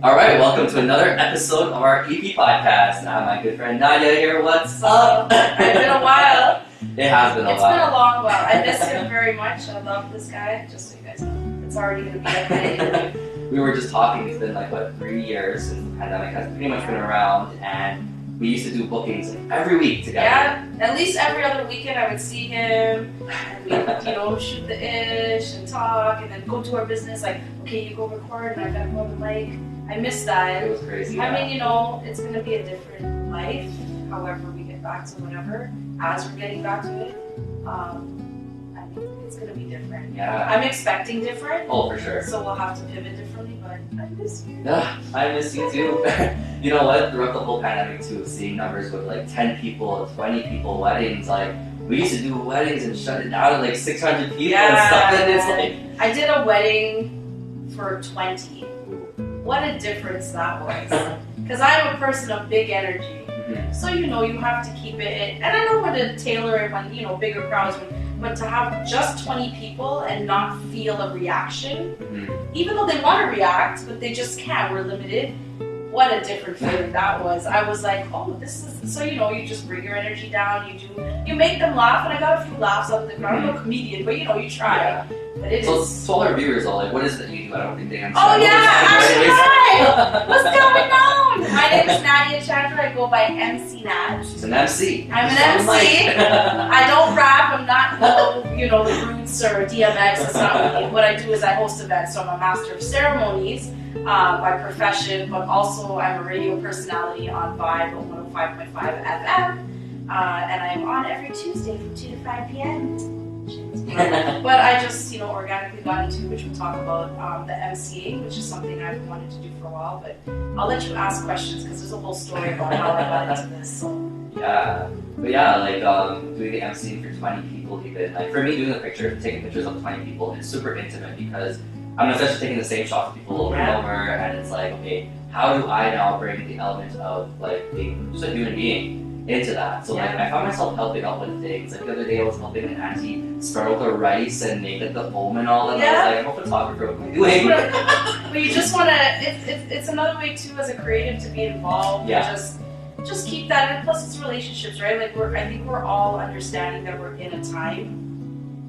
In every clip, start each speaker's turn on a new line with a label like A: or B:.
A: All right, welcome to another episode of our EP podcast. I have my good friend Nadia here. What's up?
B: It's been a while.
A: It has been a while.
B: It's been a long while. I miss him very much. I love this guy, just so you guys know. It's already going to be like my
A: We were just talking. It's been like, 3 years since the pandemic has pretty much been around, and we used to do bookings every week together.
B: Yeah, at least every other weekend I would see him, and we'd, shoot the ish and talk, and then go to our business, like, okay, you go record, and I gotta go on the mic. I miss that.
A: It was crazy.
B: I mean, it's going to be a different life, however we get back to whatever, as we're getting back to it. I mean, it's going to be different.
A: Yeah.
B: I'm expecting different.
A: Oh, for sure.
B: So we'll have to pivot differently, but I miss you.
A: Yeah, I miss you too. You know what? Throughout the whole pandemic too, seeing numbers with like 10 people, 20 people weddings, like we used to do weddings and shut it down at like 600 people and stuff, and it's like...
B: I did a wedding for 20. What a difference that was. Because I'm a person of big energy.
A: Mm-hmm.
B: So, you have to keep it, and I know when to tailor it when, bigger crowds, but to have just 20 people and not feel a reaction, even though they want to react, but they just can't, we're limited. What a different feeling that was. I was like, oh, this is, so you just bring your energy down, you make them laugh, and I got a few laughs out of the crowd. I'm no comedian, but you try.
A: Yeah.
B: But it
A: so,
B: is...
A: So all our viewers are like, what is it that you do? I don't think they understand.
B: Oh yeah, what's going on? My name is Nadia Chandra. I go by MCNadzzz.
A: She's an MC.
B: I'm an MC. I don't rap. I'm not the Roots or DMX. That's not me. What I do is I host events. So I'm a master of ceremonies by profession, but also I'm a radio personality on Vibe on 105.5 FM, and I'm on every Tuesday from 2 to 5 p.m. But I just, organically got into, which we'll talk about, the MCing, which is something I've wanted to do for a while. But I'll let you ask questions because there's a whole story about how I got into this. So.
A: Yeah, but yeah, like doing the MCing for 20 people, even like for me, doing taking pictures of 20 people, it's super intimate because I'm essentially taking the same shots of people over and over, and it's like, okay, how do I now bring the element of like being just a human being into that? So like I found myself helping out with things. Like the other day I was helping an auntie sprout the rice and make it the home and all, and I was like, I'm a photographer, what am I doing?
B: But you just want to, it's another way too as a creative to be involved.
A: Yeah.
B: Just keep that, and plus it's relationships, right? Like I think we're all understanding that we're in a time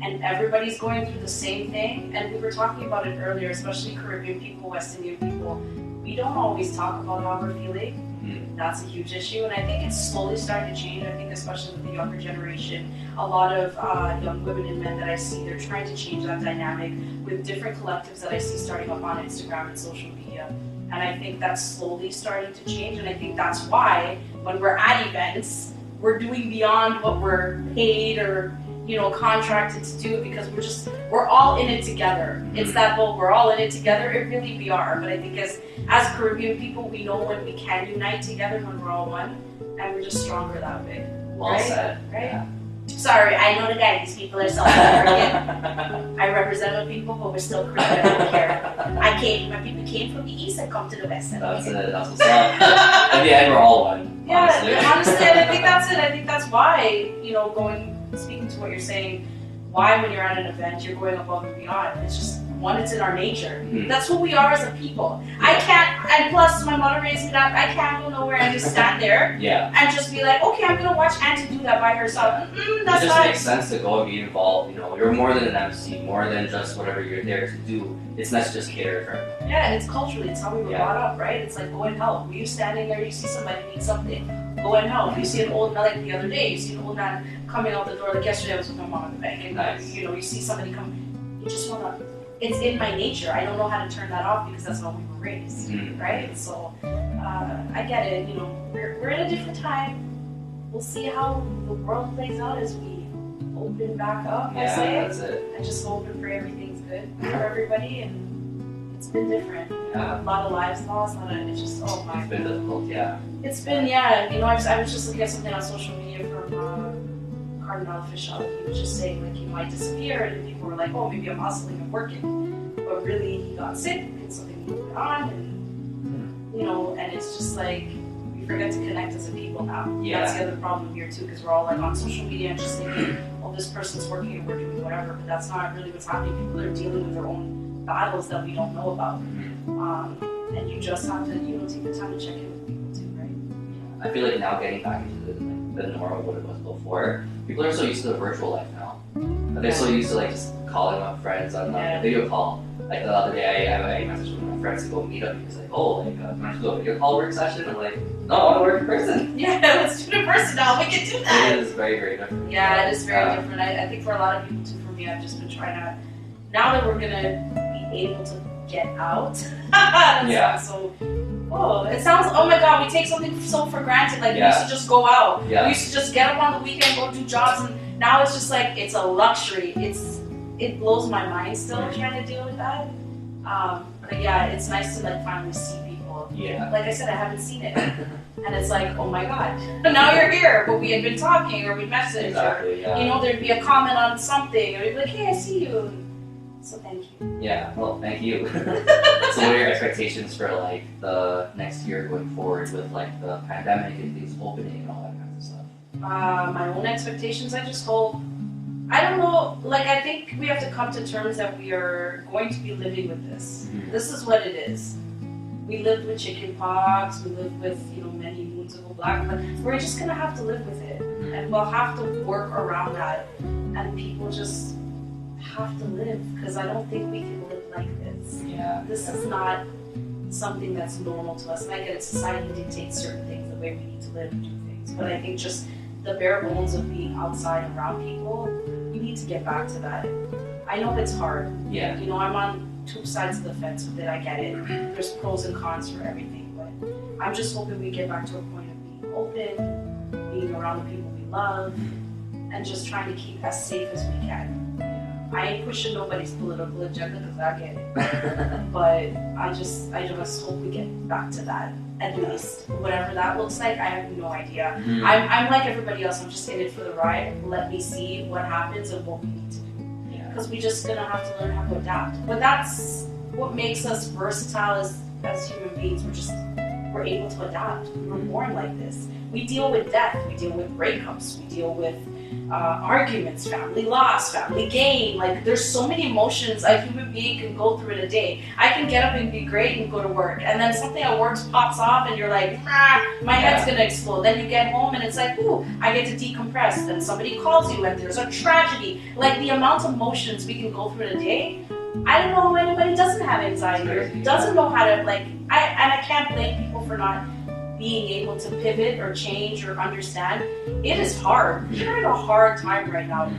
B: and everybody's going through the same thing, and we were talking about it earlier, especially Caribbean people, West Indian people. We don't always talk about how we're feeling. That's a huge issue, and I think it's slowly starting to change. I think especially with the younger generation, a lot of young women and men that I see, they're trying to change that dynamic with different collectives that I see starting up on Instagram and social media. And I think that's slowly starting to change, and I think that's why when we're at events, we're doing beyond what we're paid or contracted to do, because we're all in it together. It's that whole we're all in it together. It really we are. But I think as Caribbean people, we know when we can unite together, when we're all one, and we're just stronger that way.
A: Well said.
B: Right?
A: Yeah.
B: Sorry, I know the guy. These people are South American. I represent my people, but we're still Caribbean. I don't care. My people came from the east and come to the west.
A: That's it. That's what's up. In the end, we're all one.
B: Yeah, honestly, I think that's it. I think that's why, speaking to what you're saying, why when you're at an event you're going above and beyond. It's just one, it's in our nature. That's who we are as a people. I can't, and plus my mother raised me that I can't go nowhere and just stand there and just be like, okay, I'm gonna watch Auntie do that by herself. That's
A: it just makes sense to go and be involved. You're more than an MC, more than just whatever you're there to do. It's not just cater for.
B: Yeah, and it's culturally, it's how we were brought up, right? It's like, go and help. Were you standing there, you see somebody need something, go and help. You see an old man, like the other day, you see an old man coming out the door, like yesterday I was with my mom at the bank, and you see somebody come, you just want to, it's in my nature. I don't know how to turn that off because that's how we were raised, right? So I get it, we're in a different time. We'll see how the world plays out as we open back up,
A: Yeah, that's it.
B: I just hope and pray everything's good for everybody, and it's been different. A lot of lives lost, it's just, oh my.
A: It's been difficult, yeah.
B: It's been, I was just looking at something on social media from Cardinal Official. He was just saying, like, he might disappear, and people were like, oh, maybe I'm hustling and working. But really, he got sick, and something went on, and it's just like, we forget to connect as a people now.
A: Yeah.
B: That's the other problem here, too, because we're all, like, on social media and just thinking, oh, this person's working and we're doing whatever, but that's not really what's happening. People are dealing with their own battles that we don't know about. and you just have to, take the time to check in with people too, right?
A: I feel like now getting back into the norm of what it was before, people are so used to the virtual life now. They're so used to just calling up friends on a video call. Like the other day, I messaged one of my friends to go meet up. He was like, "Oh, can I do a video call work session?" I'm like, "No, I want to work in person."
B: Yeah, let's do it in person now. We can do that.
A: It is very, very different.
B: Yeah, it is very different. I think for a lot of people too. For me, I've just been trying to. Now that we're gonna be able to get out, it sounds. Oh my God, we take something so for granted. Like we used to just go out. Yeah. We used to just get up on the weekend, go do jobs, and now it's just like it's a luxury. It blows my mind still trying to deal with that. But yeah, it's nice to finally see people.
A: Yeah.
B: Like I said, I haven't seen it. And it's like, oh my God, now you're here, but we had been talking or we messaged
A: exactly,
B: or, there'd be a comment on something or you'd be like, hey, I see you. So thank you.
A: Yeah, well, thank you. So what are your expectations for the next year going forward with the pandemic and things opening and all that kind of stuff?
B: My own expectations, I just hope, I don't know, I think we have to come to terms that we are going to be living with this. Mm-hmm. This is what it is. We lived with chicken pox, we lived with, many moons ago black, but we're just gonna have to live with it. Mm-hmm. And we'll have to work around that. And people just have to live, because I don't think we can live like this.
A: Yeah.
B: This is not something that's normal to us. And I get it, society dictates certain things, the way we need to live and do things. But I think just the bare bones of being outside around people, we need to get back to that. I know it's hard.
A: Yeah.
B: I'm on two sides of the fence with it, I get it. There's pros and cons for everything, but I'm just hoping we get back to a point of being open, being around the people we love, and just trying to keep as safe as we can. I ain't pushing nobody's political agenda because I get it. But I just hope we get back to that, at least. Whatever that looks like, I have no idea. Mm-hmm. I'm like everybody else, I'm just in it for the ride. Let me see what happens and what we need to do. Because we're just gonna have to learn how to adapt. But that's what makes us versatile as human beings. We're able to adapt. We were born like this. We deal with death, we deal with breakups, we deal with arguments, family loss, family gain. There's so many emotions a human being can go through in a day. I can get up and be great and go to work, and then something at work pops off and you're like, my head's gonna explode. Then you get home and it's like, ooh, I get to decompress. Then somebody calls you and there's a tragedy. The amount of emotions we can go through in a day, I don't know how anybody doesn't have anxiety or doesn't know how to I can't blame people for not being able to pivot or change or understand. It is hard. We're having a hard time right now.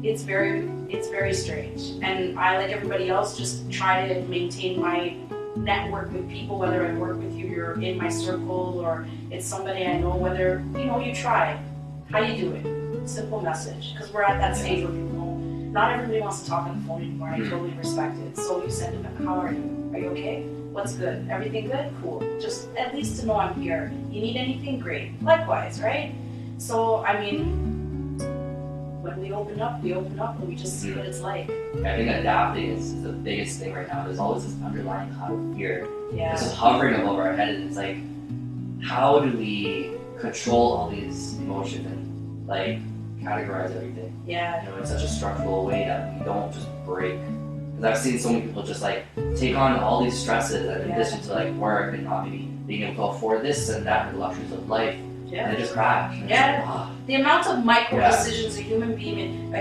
B: It's very strange. And I, like everybody else, just try to maintain my network with people, whether I work with you, you're in my circle, or it's somebody I know, whether, you try. How you doing? Simple message. Because we're at that stage where people know not everybody wants to talk on the phone anymore. I totally respect it. So you send them, how are you? Are you okay? What's good? Everything good? Cool. Just at least to know I'm here. You need anything? Great. Likewise, right? So, when we open up and we just see what it's like.
A: I think adapting is the biggest thing right now. There's always this underlying cloud of fear.
B: Yeah.
A: It's just hovering above our head, and it's how do we control all these emotions and categorize everything?
B: Yeah.
A: In such a structural way that we don't just break. I've seen so many people just take on all these stresses in addition to work and not maybe being able to afford this and that and the luxuries of life, and they just crash. And
B: The amount of micro decisions a human being,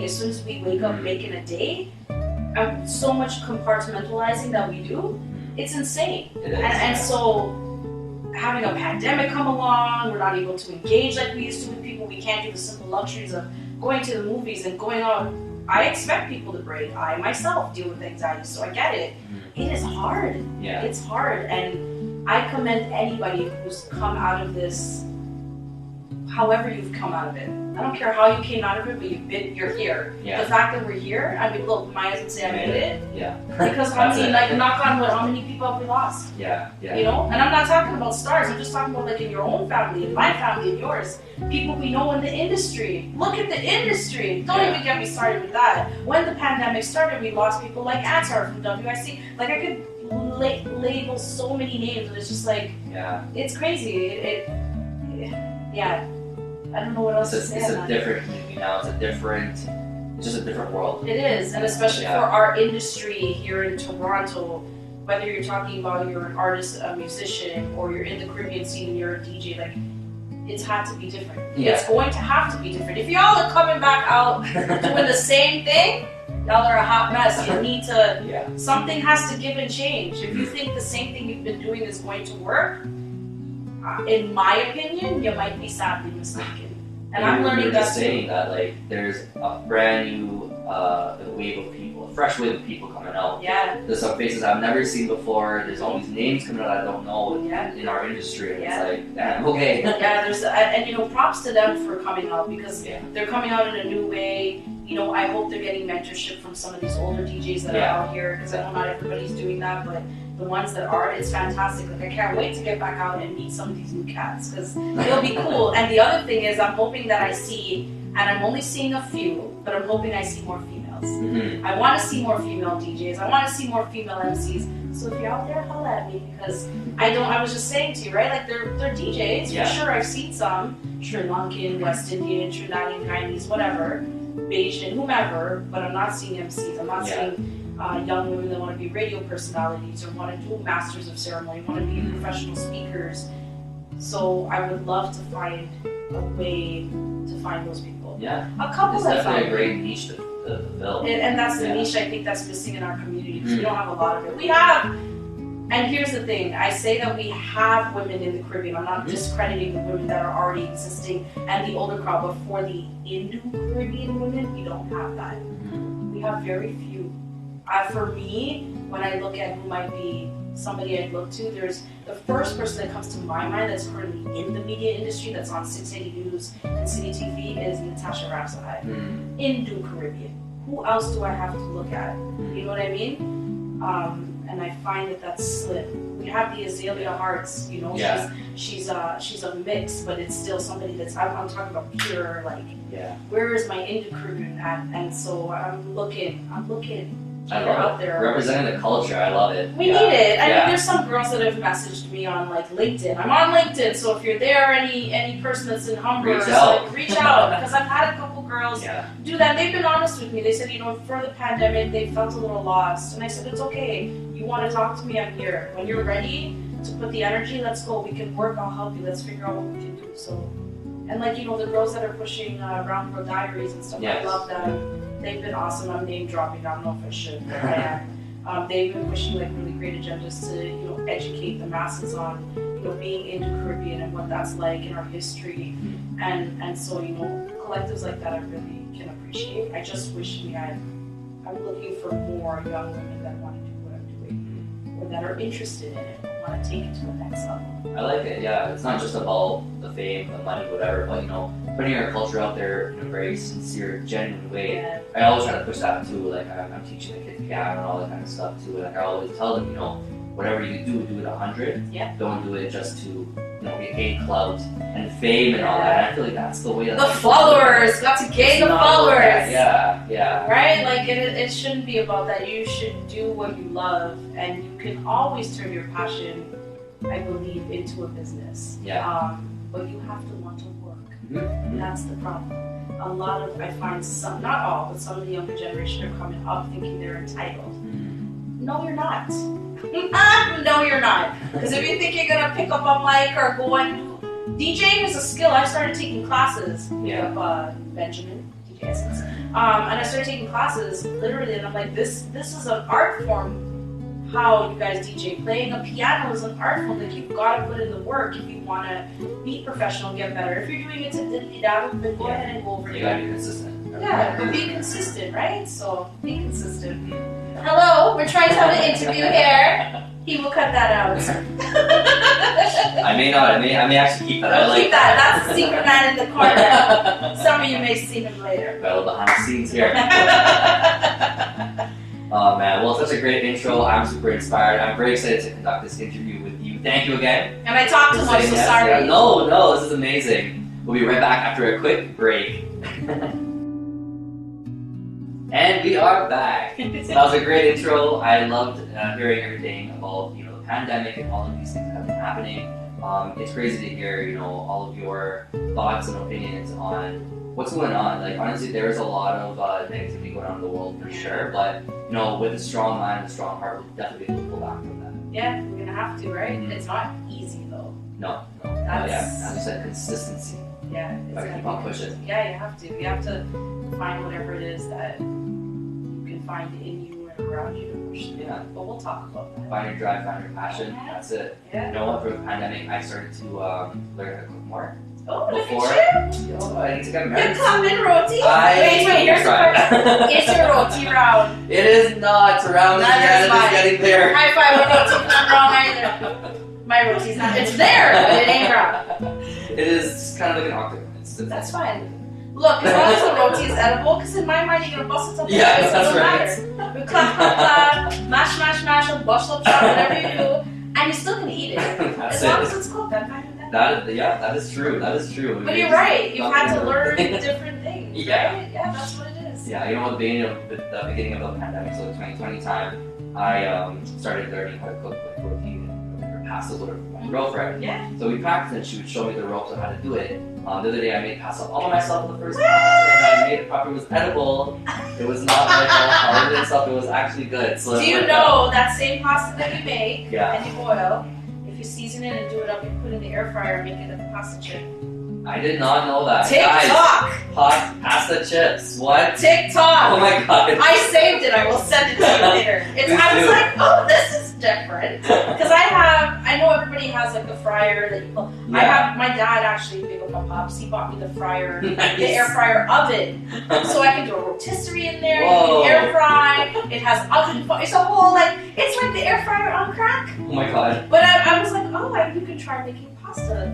B: as soon as we wake up, make in a day, so much compartmentalizing that we do, it's insane.
A: It is,
B: and so having a pandemic come along, we're not able to engage like we used to with people. We can't do the simple luxuries of going to the movies and going out. I expect people to break. I myself deal with anxiety, so I get it. It is hard.
A: Yeah.
B: It's hard, and I commend anybody who's come out of this, however you've come out of it. I don't care how you came out of it, but you're here.
A: Yeah.
B: The fact that we're here, look, my husband say I made it.
A: Yeah.
B: Because knock on wood, how many people have we lost?
A: Yeah.
B: And I'm not talking about stars, I'm just talking about in your own family, in my family, in yours. People we know in the industry. Look at the industry. Don't even get me started with that. When the pandemic started, we lost people like Atar from WIC. I could label so many names, and it's just it's crazy. I don't know what else to say.
A: It's a different community now. It's just a different world.
B: It is, and especially for our industry here in Toronto, whether you're talking about you're an artist, a musician, or you're in the Caribbean scene and you're a DJ, like, it's had to be different.
A: Yeah.
B: It's going to have to be different. If y'all are coming back out doing the same thing, y'all are a hot mess. You need to, something has to give and change. If you think the same thing you've been doing is going to work, in my opinion, you might be sadly mistaken. And I'm learning that
A: just saying that, like, there's a brand new wave of people, a fresh wave of people coming out.
B: Yeah.
A: There's some faces I've never seen before. There's all these names coming out I don't know in our industry. And it's like, damn, okay.
B: Yeah, and you know, props to them for coming out because they're coming out in a new way. You know, I hope they're getting mentorship from some of these older DJs that are out here because I know not everybody's doing that, but the ones that are, it's fantastic. Like, I can't wait to get back out and meet some of these new cats because it'll be cool. And the other thing is, I'm hoping that I see, and I'm only seeing a few, but I'm hoping I see more females.
A: Mm-hmm.
B: I want to see more female DJs. I want to see more female MCs. So if you're out there, holla at me because I was just saying to you, right? Like, they're DJs. For sure, I've seen some Sri Lankan, West Indian, Trinidadian, Guyanese, whatever, Bayesian, whomever, but I'm not seeing MCs. I'm not seeing young women that want to be radio personalities or want to do masters of ceremony, want to be professional speakers. So I would love to find a way to find those people.
A: Yeah,
B: a couple
A: it's definitely a great niche to fill.
B: And that's the niche I think that's missing in our community because we don't have a lot of it. We have, and here's the thing, I say that we have women in the Caribbean. I'm not discrediting the women that are already existing and the older crowd, but for the Indo-Caribbean women, we don't have that. We have very few. For me, when I look at who might be somebody I'd look to, there's the first person that comes to my mind that's currently in the media industry, that's on 680 News and City TV, is Natasha Rapsahai, Indo-Caribbean. Who else do I have to look at? You know what I mean? And I find that that's slip. We have the Azalea Hearts, you know, she's a mix, but it's still somebody that's, I'm talking about pure, like, where is my Indo-Caribbean at? And so I'm looking.
A: I love it. Representing the culture, I love it.
B: We need it. I mean, there's some girls that have messaged me on like LinkedIn. I'm on LinkedIn, so if you're there, any person that's in Humber, reach out because I've had a couple girls do that. They've been honest with me. They said, you know, for the pandemic, they felt a little lost, and I said, it's okay. You want to talk to me? I'm here. When you're ready to put the energy, let's go. We can work. I'll help you. Let's figure out what we can do. So, and like, you know, the girls that are pushing Brown Girl Diaries and stuff, I love them. They've been awesome. I'm name dropping. I don't know if I should, but I am. They've been pushing like really great agendas to, you know, educate the masses on, you know, being into Caribbean and what that's like in our history. And so, you know, collectives like that I really can appreciate. I just wish we had, I'm looking for more young women that want to do what I'm doing or that are interested in it, want to take it to the next level.
A: I like it, It's not just about the fame, the money, whatever, but, you know, putting our culture out there in a very sincere, genuine way. I always try to push that too. Like, I'm teaching the kids piano and all that kind of stuff too. Like, I always tell them, you know, whatever you do it 100. Don't do it just to, you know, gain clout and fame and all that. And I feel like that's the way.
B: The followers, got to gain the followers.
A: Yeah.
B: Right? Like, it shouldn't be about that. You should do what you love, and you can always turn your passion, I believe, into a business. But you have to want to work. That's the problem. A lot of, I find some, not all, but some of the younger generation are coming up thinking they're entitled. No, you're not. No, you're not. Because if you think you're going to pick up a mic or go and do, DJing is a skill. I started taking classes with Benjamin, DJ Essence. And I started taking classes literally, and I'm like, this is an art form. How you guys DJ. Playing a piano is an art form. Like, you've got to put in the work if you want to be professional and get better. If you're doing it to diddly-daddle, then go ahead and go over it.
A: You got to be consistent.
B: But be consistent, right? So be consistent. Hello, we're trying to have an interview here. He will cut that out.
C: I may not. I may actually keep that.
B: Keep that. That's the secret man in the corner. Some of you may see him later.
C: Got a little behind the scenes here. Oh man, well, such a great intro. I'm super inspired. I'm very excited to conduct this interview with you. Thank you again.
B: And I talked too much, so sorry.
C: Yeah. No, this is amazing. We'll be right back after a quick break. And we are back. So that was a great intro. I loved hearing everything about, the pandemic and all of these things that have been happening.
A: It's crazy to hear, you know, all of your thoughts and opinions on what's going on. Like, honestly, there is a lot of negativity going on in the world for sure, but, you know, with a strong mind, a strong heart, we'll definitely pull back from that.
B: Yeah, we're gonna have to, right? It's not easy though.
A: No.
B: That's
A: as you said, consistency.
B: Yeah, it's
A: Gotta keep on pushing.
B: Yeah, you have to. You have to find whatever it is that you can find in you and around you to push through.
A: Yeah.
B: But we'll talk about that.
A: Find your drive, find your passion. That's it.
B: Yeah.
A: You know what? For the pandemic, I started to learn how to cook more.
B: Oh,
A: Before,
B: look at you!
A: yo, I need to get married.
B: You come in roti?
A: I
B: Wait, here's the
A: tried.
B: part. Is your roti round?
A: It is not round yet. It is getting there.
B: High five, my roti's not round either. My roti's not. It's there, but it ain't round.
A: It is kind of like an octagon.
B: That's fine. Look, as long as the roti is edible, because in my mind you're gonna bust it up.
A: Yeah,
B: it
A: that's
B: doesn't
A: right.
B: matter. You clap, mash, or bust up, chop, whatever you do, and you're still gonna eat it. As long as it's cooked, I'm fine with that.
A: That is true. That is true.
B: But you're right. You've had to learn different things.
A: Yeah.
B: Right? Yeah, that's what it is.
A: Yeah, you know, at the beginning of the pandemic, so the 2020 time, I started learning how to cook like roti and pastas with my girlfriend.
B: Yeah.
A: So we practiced, and she would show me the ropes on how to do it. The other day, I made pasta all by myself for the first time, and I made it properly. It was edible. It was not like all hard and stuff. It was actually good. So
B: do you know that same pasta that you make
A: Yeah.
B: and you boil, if you season it and do it up, you put it in the air fryer and make it like a pasta chip?
A: I did not know that.
B: TikTok!
A: Guys, pasta chips. What?
B: TikTok!
A: Oh my god.
B: I saved it. I will send it to you later. I was like, oh, this is different. Because I know everybody has like the fryer that you pull.
A: Yeah.
B: I have, my dad actually, big old pops, he bought me the fryer,
A: Nice.
B: the air fryer oven. So I can do a rotisserie in there,
A: Whoa.
B: you can air fry, it has oven, it's a whole like, it's like the air fryer on crack.
A: Oh my god.
B: But I was like, oh, you can try making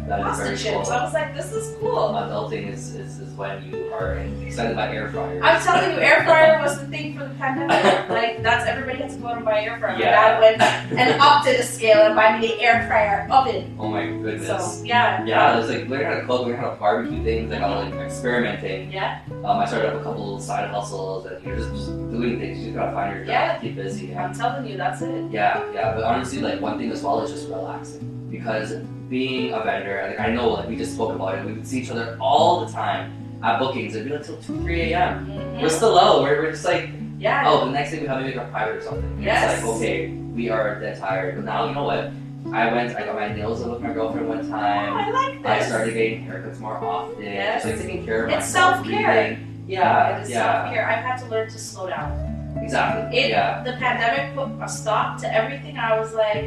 A: That is
B: pasta
A: very
B: chips.
A: cool.
B: I was like, this is cool.
A: Adulting is when you are excited about air fryers.
B: I'm telling you, air fryer was the thing for the pandemic. Like, everybody had to go out and buy air fryer.
A: Yeah.
B: My dad went and upped it a scale and buy me the air fryer oven.
A: Oh my goodness.
B: So, yeah.
A: Yeah, it was like learning how to cook, learning how to barbecue things, like all like experimenting.
B: Yeah.
A: I started up a couple side hustles and you're just doing things. You just gotta find your job,
B: Yeah.
A: keep busy.
B: I'm telling you, that's it.
A: Yeah, but honestly, like one thing as well is just relaxing because being a vendor, like I know, like we just spoke about it, we would see each other all the time at bookings. It'd be like till 2, 3 a.m.
B: Mhm.
A: We're still out. We're just like,
B: Yeah.
A: oh, the next thing we have to make our private or something.
B: Yes.
A: It's like, okay, we are dead tired. But now, you know what? I got my nails done with my girlfriend one
B: Oh,
A: time.
B: I like this.
A: I started getting haircuts more often.
B: Yes.
A: Just like taking care of
B: It's
A: myself.
B: self-care.
A: breathing. Yeah,
B: It is
A: yeah.
B: self-care. I've had to learn to slow down.
A: Exactly. Yeah.
B: The pandemic put a stop to everything. I was like,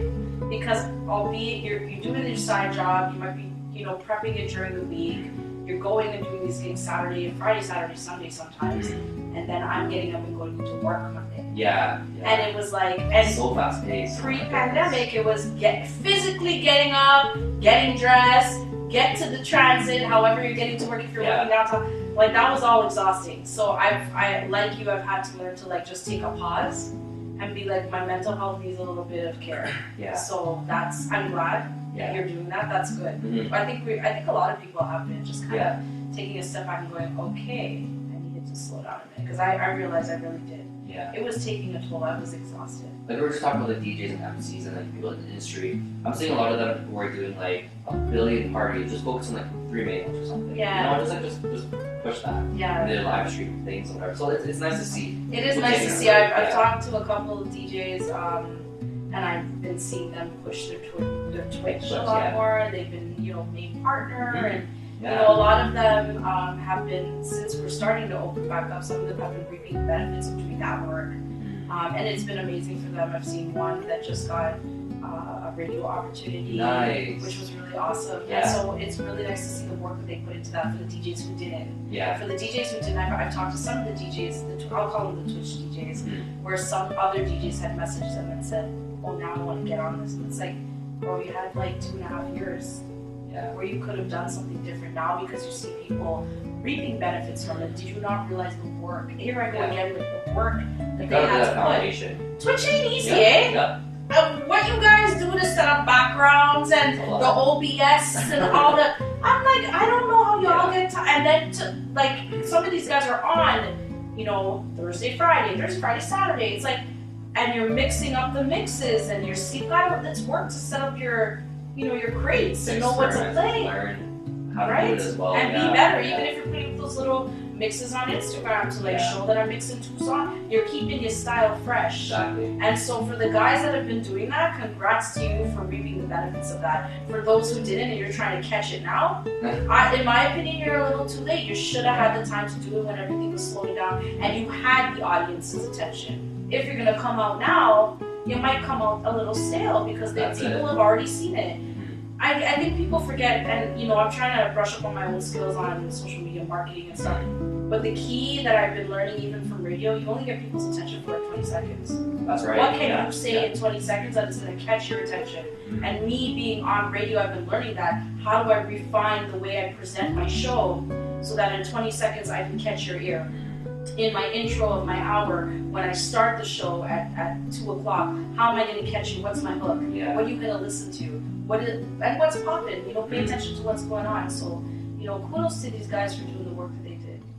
B: because albeit you're doing your side job, you might be, prepping it during the week. You're going and doing these things Friday, Saturday, Sunday sometimes, and then I'm getting up and going to work Monday.
A: Yeah.
B: And it was like, and
A: so fast paced.
B: pre-pandemic, it was physically getting up, getting dressed, get to the transit, however you're getting to work if you're working downtown. Like that was all exhausting. So I've like you, I've had to learn to like just take a pause and be like, my mental health needs a little bit of care.
A: Yeah.
B: So I'm glad that you're doing that. That's good.
A: Mm-hmm.
B: I think a lot of people have been just kind of taking a step back and going, okay, I needed to slow down a minute because I realized I really did.
A: Yeah.
B: It was taking a toll. I was exhausted.
A: Like we were just talking about the DJs and MCs and like people in the industry. I'm seeing a lot of them who are doing like a billion parties, just focus on like 3 minutes or something.
B: Yeah.
A: Just push that.
B: Yeah.
A: And then live stream things and whatever. So it's nice to see.
B: It is nice to see. I've talked to a couple of DJs, and I've been seeing them push their Twitch a lot more. They've been, main partner, and a lot of them have been, since we're starting to open back up. Some of them have been reaping the benefits of doing that work, and it's been amazing for them. I've seen one that just got a radio opportunity, which was really awesome.
A: Yeah.
B: And so it's really nice to see the work that they put into that for the DJs who didn't.
A: Yeah.
B: For the DJs who didn't, I've talked to some of the DJs, I'll call them the Twitch DJs, where some other DJs had messaged them and said, oh, now I want to get on this. And it's like, bro, you had like 2.5 years where you could have done something different. Now because you see people reaping benefits from it, did you not realize the work? Here I go again with the work that they had to put. Twitch ain't easy, eh?
A: Yeah.
B: What you guys do to set up backgrounds and the OBS and all the, I'm like, I don't know how y'all get time. And then like some of these guys are on, Thursday, Friday, Saturday. It's like, and you're mixing up the mixes and you've got it's work to set up your your crates and know what to play.
A: Learn how to
B: Right?
A: do it as well.
B: And
A: yeah,
B: be better,
A: yeah.
B: even if you're putting those little mixes on Instagram to like
A: Yeah.
B: show that I'm mixing 2 songs, you're keeping your style fresh.
A: Exactly.
B: And so for the guys that have been doing that, congrats to you for reaping the benefits of that. For those who didn't and you're trying to catch it now, in my opinion, you're a little too late. You should have had the time to do it when everything was slowing down and you had the audience's attention. If you're gonna come out now, you might come out a little stale because people have already seen it. I think people forget, and I'm trying to brush up on my own skills on social media marketing and stuff. But the key that I've been learning even from radio, you only get people's attention for like 20 seconds.
A: That's right.
B: What can you say in 20 seconds that is going to catch your attention? And me being on radio, I've been learning that. How do I refine the way I present my show so that in 20 seconds I can catch your ear? In my intro of my hour, when I start the show at 2 o'clock, how am I going to catch you? What's my hook?
A: Yeah.
B: What are you going to listen to? And what's popping? Pay attention to what's going on. So, kudos to these guys for doing